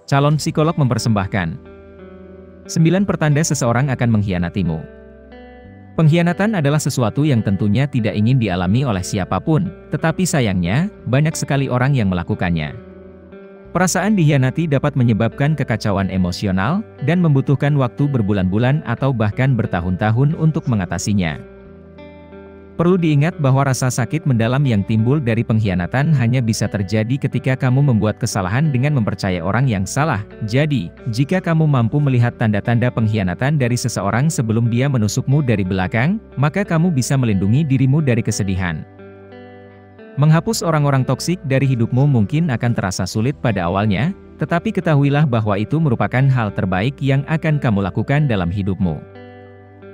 Calon psikolog mempersembahkan 9 pertanda seseorang akan mengkhianatimu. Pengkhianatan adalah sesuatu yang tentunya tidak ingin dialami oleh siapapun, tetapi sayangnya, banyak sekali orang yang melakukannya. Perasaan dikhianati dapat menyebabkan kekacauan emosional, dan membutuhkan waktu berbulan-bulan atau bahkan bertahun-tahun untuk mengatasinya. Perlu diingat bahwa rasa sakit mendalam yang timbul dari pengkhianatan hanya bisa terjadi ketika kamu membuat kesalahan dengan mempercayai orang yang salah. Jadi, jika kamu mampu melihat tanda-tanda pengkhianatan dari seseorang sebelum dia menusukmu dari belakang, maka kamu bisa melindungi dirimu dari kesedihan. Menghapus orang-orang toksik dari hidupmu mungkin akan terasa sulit pada awalnya, tetapi ketahuilah bahwa itu merupakan hal terbaik yang akan kamu lakukan dalam hidupmu.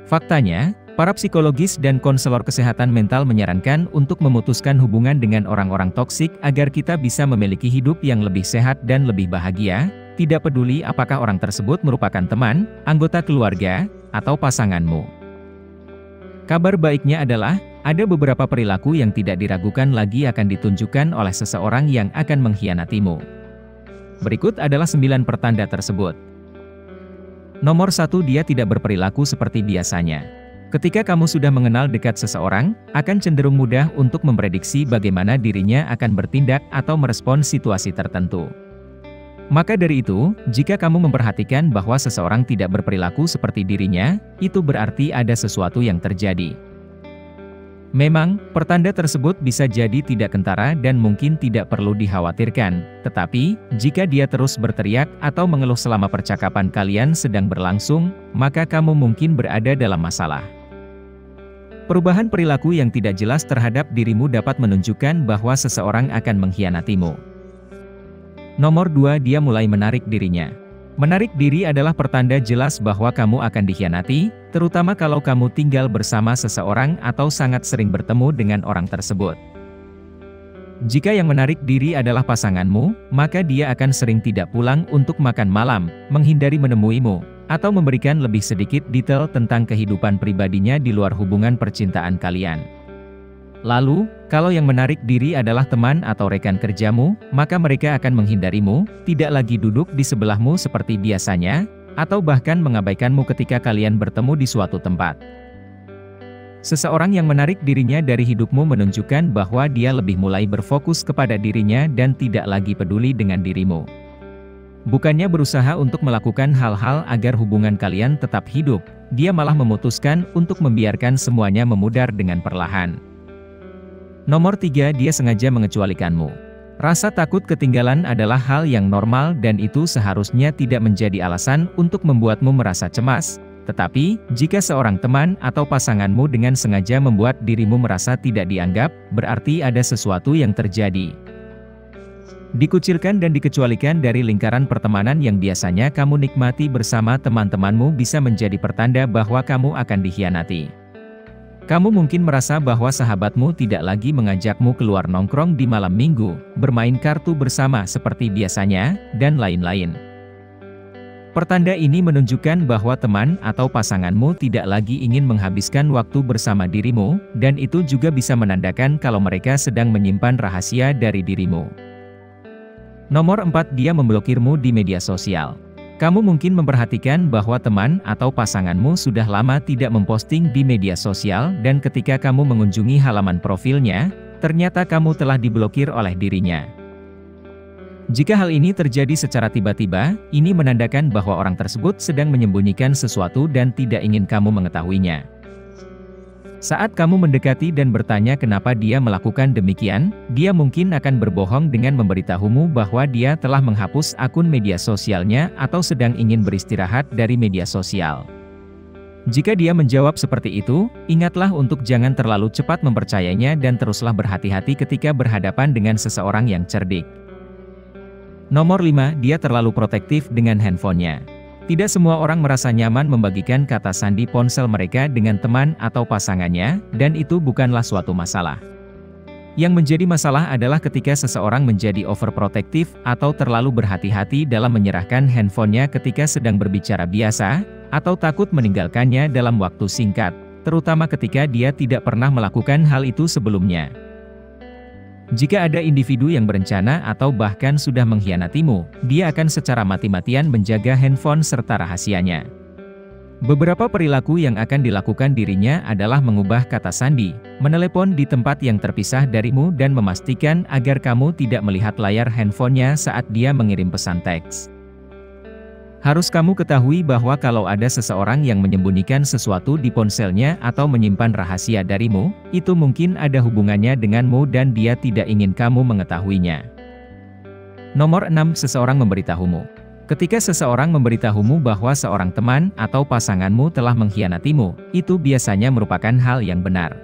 Faktanya, para psikologis dan konselor kesehatan mental menyarankan untuk memutuskan hubungan dengan orang-orang toksik agar kita bisa memiliki hidup yang lebih sehat dan lebih bahagia, tidak peduli apakah orang tersebut merupakan teman, anggota keluarga, atau pasanganmu. Kabar baiknya adalah, ada beberapa perilaku yang tidak diragukan lagi akan ditunjukkan oleh seseorang yang akan mengkhianatimu. Berikut adalah 9 pertanda tersebut. Nomor 1, dia tidak berperilaku seperti biasanya. Ketika kamu sudah mengenal dekat seseorang, akan cenderung mudah untuk memprediksi bagaimana dirinya akan bertindak atau merespons situasi tertentu. Maka dari itu, jika kamu memperhatikan bahwa seseorang tidak berperilaku seperti dirinya, itu berarti ada sesuatu yang terjadi. Memang, pertanda tersebut bisa jadi tidak kentara dan mungkin tidak perlu dikhawatirkan, tetapi, jika dia terus berteriak atau mengeluh selama percakapan kalian sedang berlangsung, maka kamu mungkin berada dalam masalah. Perubahan perilaku yang tidak jelas terhadap dirimu dapat menunjukkan bahwa seseorang akan mengkhianatimu. Nomor 2, dia mulai menarik dirinya. Menarik diri adalah pertanda jelas bahwa kamu akan dikhianati, terutama kalau kamu tinggal bersama seseorang atau sangat sering bertemu dengan orang tersebut. Jika yang menarik diri adalah pasanganmu, maka dia akan sering tidak pulang untuk makan malam, menghindari menemuimu, atau memberikan lebih sedikit detail tentang kehidupan pribadinya di luar hubungan percintaan kalian. Lalu, kalau yang menarik diri adalah teman atau rekan kerjamu, maka mereka akan menghindarimu, tidak lagi duduk di sebelahmu seperti biasanya, atau bahkan mengabaikanmu ketika kalian bertemu di suatu tempat. Seseorang yang menarik dirinya dari hidupmu menunjukkan bahwa dia lebih mulai berfokus kepada dirinya dan tidak lagi peduli dengan dirimu. Bukannya berusaha untuk melakukan hal-hal agar hubungan kalian tetap hidup, dia malah memutuskan untuk membiarkan semuanya memudar dengan perlahan. Nomor 3, dia sengaja mengecualikanmu. Rasa takut ketinggalan adalah hal yang normal dan itu seharusnya tidak menjadi alasan untuk membuatmu merasa cemas. Tetapi, jika seorang teman atau pasanganmu dengan sengaja membuat dirimu merasa tidak dianggap, berarti ada sesuatu yang terjadi. Dikucilkan dan dikecualikan dari lingkaran pertemanan yang biasanya kamu nikmati bersama teman-temanmu bisa menjadi pertanda bahwa kamu akan dikhianati. Kamu mungkin merasa bahwa sahabatmu tidak lagi mengajakmu keluar nongkrong di malam minggu, bermain kartu bersama seperti biasanya, dan lain-lain. Pertanda ini menunjukkan bahwa teman atau pasanganmu tidak lagi ingin menghabiskan waktu bersama dirimu, dan itu juga bisa menandakan kalau mereka sedang menyimpan rahasia dari dirimu. Nomor 4, dia memblokirmu di media sosial. Kamu mungkin memperhatikan bahwa teman atau pasanganmu sudah lama tidak memposting di media sosial dan ketika kamu mengunjungi halaman profilnya, ternyata kamu telah diblokir oleh dirinya. Jika hal ini terjadi secara tiba-tiba, ini menandakan bahwa orang tersebut sedang menyembunyikan sesuatu dan tidak ingin kamu mengetahuinya. Saat kamu mendekati dan bertanya kenapa dia melakukan demikian, dia mungkin akan berbohong dengan memberitahumu bahwa dia telah menghapus akun media sosialnya atau sedang ingin beristirahat dari media sosial. Jika dia menjawab seperti itu, ingatlah untuk jangan terlalu cepat mempercayainya dan teruslah berhati-hati ketika berhadapan dengan seseorang yang cerdik. Nomor 5, dia terlalu protektif dengan handphonenya. Tidak semua orang merasa nyaman membagikan kata sandi ponsel mereka dengan teman atau pasangannya, dan itu bukanlah suatu masalah. Yang menjadi masalah adalah ketika seseorang menjadi overprotektif atau terlalu berhati-hati dalam menyerahkan handphonenya ketika sedang berbicara biasa, atau takut meninggalkannya dalam waktu singkat, terutama ketika dia tidak pernah melakukan hal itu sebelumnya. Jika ada individu yang berencana atau bahkan sudah mengkhianatimu, dia akan secara mati-matian menjaga handphone serta rahasianya. Beberapa perilaku yang akan dilakukan dirinya adalah mengubah kata sandi, menelepon di tempat yang terpisah darimu dan memastikan agar kamu tidak melihat layar handphonenya saat dia mengirim pesan teks. Harus kamu ketahui bahwa kalau ada seseorang yang menyembunyikan sesuatu di ponselnya atau menyimpan rahasia darimu, itu mungkin ada hubungannya denganmu dan dia tidak ingin kamu mengetahuinya. Nomor 6. Seseorang memberitahumu. Ketika seseorang memberitahumu bahwa seorang teman atau pasanganmu telah mengkhianatimu, itu biasanya merupakan hal yang benar.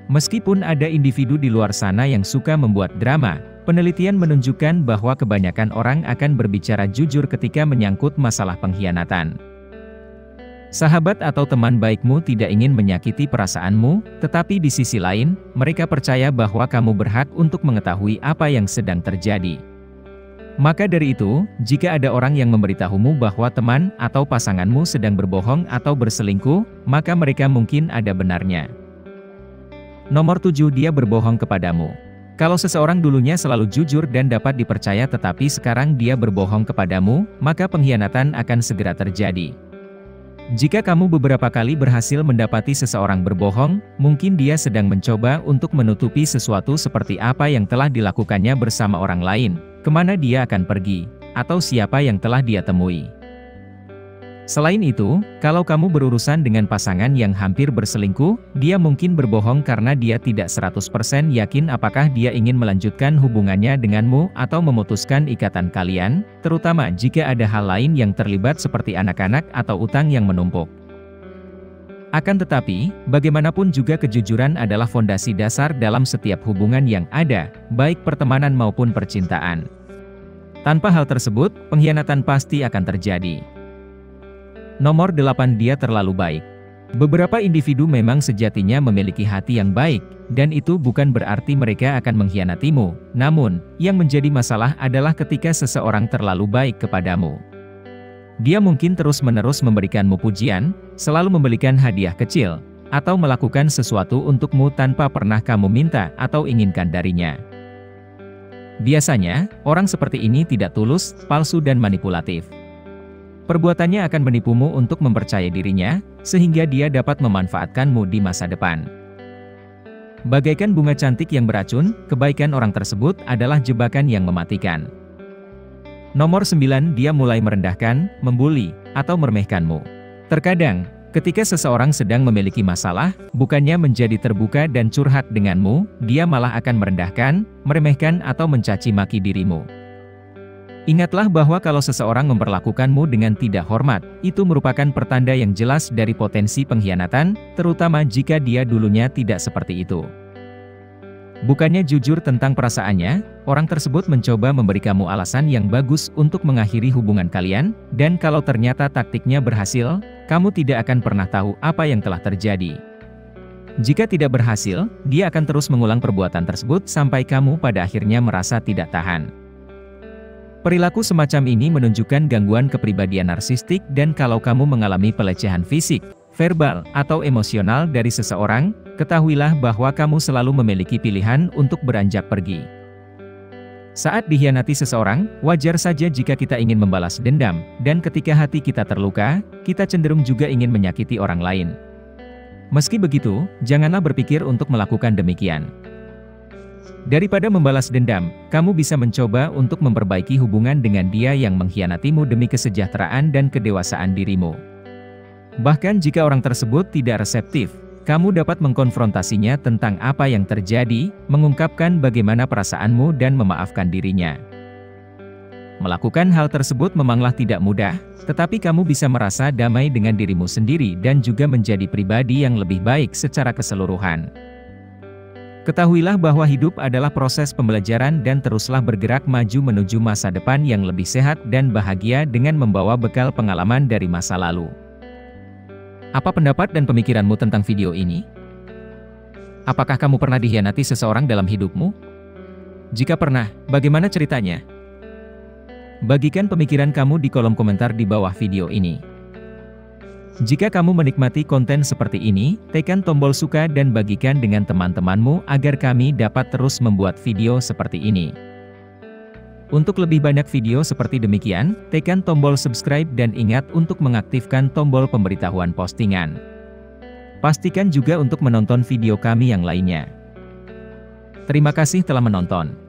Meskipun ada individu di luar sana yang suka membuat drama, penelitian menunjukkan bahwa kebanyakan orang akan berbicara jujur ketika menyangkut masalah pengkhianatan. Sahabat atau teman baikmu tidak ingin menyakiti perasaanmu, tetapi di sisi lain, mereka percaya bahwa kamu berhak untuk mengetahui apa yang sedang terjadi. Maka dari itu, jika ada orang yang memberitahumu bahwa teman atau pasanganmu sedang berbohong atau berselingkuh, maka mereka mungkin ada benarnya. Nomor 7. Dia berbohong kepadamu. Kalau seseorang dulunya selalu jujur dan dapat dipercaya tetapi sekarang dia berbohong kepadamu, maka pengkhianatan akan segera terjadi. Jika kamu beberapa kali berhasil mendapati seseorang berbohong, mungkin dia sedang mencoba untuk menutupi sesuatu seperti apa yang telah dilakukannya bersama orang lain, kemana dia akan pergi, atau siapa yang telah dia temui. Selain itu, kalau kamu berurusan dengan pasangan yang hampir berselingkuh, dia mungkin berbohong karena dia tidak 100% yakin apakah dia ingin melanjutkan hubungannya denganmu atau memutuskan ikatan kalian, terutama jika ada hal lain yang terlibat seperti anak-anak atau utang yang menumpuk. Akan tetapi, bagaimanapun juga kejujuran adalah fondasi dasar dalam setiap hubungan yang ada, baik pertemanan maupun percintaan. Tanpa hal tersebut, pengkhianatan pasti akan terjadi. Nomor 8. Dia terlalu baik. Beberapa individu memang sejatinya memiliki hati yang baik, dan itu bukan berarti mereka akan mengkhianatimu. Namun, yang menjadi masalah adalah ketika seseorang terlalu baik kepadamu. Dia mungkin terus-menerus memberikanmu pujian, selalu memberikan hadiah kecil, atau melakukan sesuatu untukmu tanpa pernah kamu minta atau inginkan darinya. Biasanya, orang seperti ini tidak tulus, palsu dan manipulatif. Perbuatannya akan menipumu untuk mempercayai dirinya, sehingga dia dapat memanfaatkanmu di masa depan. Bagaikan bunga cantik yang beracun, kebaikan orang tersebut adalah jebakan yang mematikan. Nomor 9. Dia mulai merendahkan, membuli, atau meremehkanmu. Terkadang, ketika seseorang sedang memiliki masalah, bukannya menjadi terbuka dan curhat denganmu, dia malah akan merendahkan, meremehkan atau mencaci maki dirimu. Ingatlah bahwa kalau seseorang memperlakukanmu dengan tidak hormat, itu merupakan pertanda yang jelas dari potensi pengkhianatan, terutama jika dia dulunya tidak seperti itu. Bukannya jujur tentang perasaannya, orang tersebut mencoba memberi kamu alasan yang bagus untuk mengakhiri hubungan kalian, dan kalau ternyata taktiknya berhasil, kamu tidak akan pernah tahu apa yang telah terjadi. Jika tidak berhasil, dia akan terus mengulang perbuatan tersebut sampai kamu pada akhirnya merasa tidak tahan. Perilaku semacam ini menunjukkan gangguan kepribadian narsistik dan kalau kamu mengalami pelecehan fisik, verbal, atau emosional dari seseorang, ketahuilah bahwa kamu selalu memiliki pilihan untuk beranjak pergi. Saat dikhianati seseorang, wajar saja jika kita ingin membalas dendam, dan ketika hati kita terluka, kita cenderung juga ingin menyakiti orang lain. Meski begitu, janganlah berpikir untuk melakukan demikian. Daripada membalas dendam, kamu bisa mencoba untuk memperbaiki hubungan dengan dia yang mengkhianatimu demi kesejahteraan dan kedewasaan dirimu. Bahkan jika orang tersebut tidak reseptif, kamu dapat mengkonfrontasinya tentang apa yang terjadi, mengungkapkan bagaimana perasaanmu dan memaafkan dirinya. Melakukan hal tersebut memanglah tidak mudah, tetapi kamu bisa merasa damai dengan dirimu sendiri dan juga menjadi pribadi yang lebih baik secara keseluruhan. Ketahuilah bahwa hidup adalah proses pembelajaran dan teruslah bergerak maju menuju masa depan yang lebih sehat dan bahagia dengan membawa bekal pengalaman dari masa lalu. Apa pendapat dan pemikiranmu tentang video ini? Apakah kamu pernah dikhianati seseorang dalam hidupmu? Jika pernah, bagaimana ceritanya? Bagikan pemikiran kamu di kolom komentar di bawah video ini. Jika kamu menikmati konten seperti ini, tekan tombol suka dan bagikan dengan teman-temanmu agar kami dapat terus membuat video seperti ini. Untuk lebih banyak video seperti demikian, tekan tombol subscribe dan ingat untuk mengaktifkan tombol pemberitahuan postingan. Pastikan juga untuk menonton video kami yang lainnya. Terima kasih telah menonton.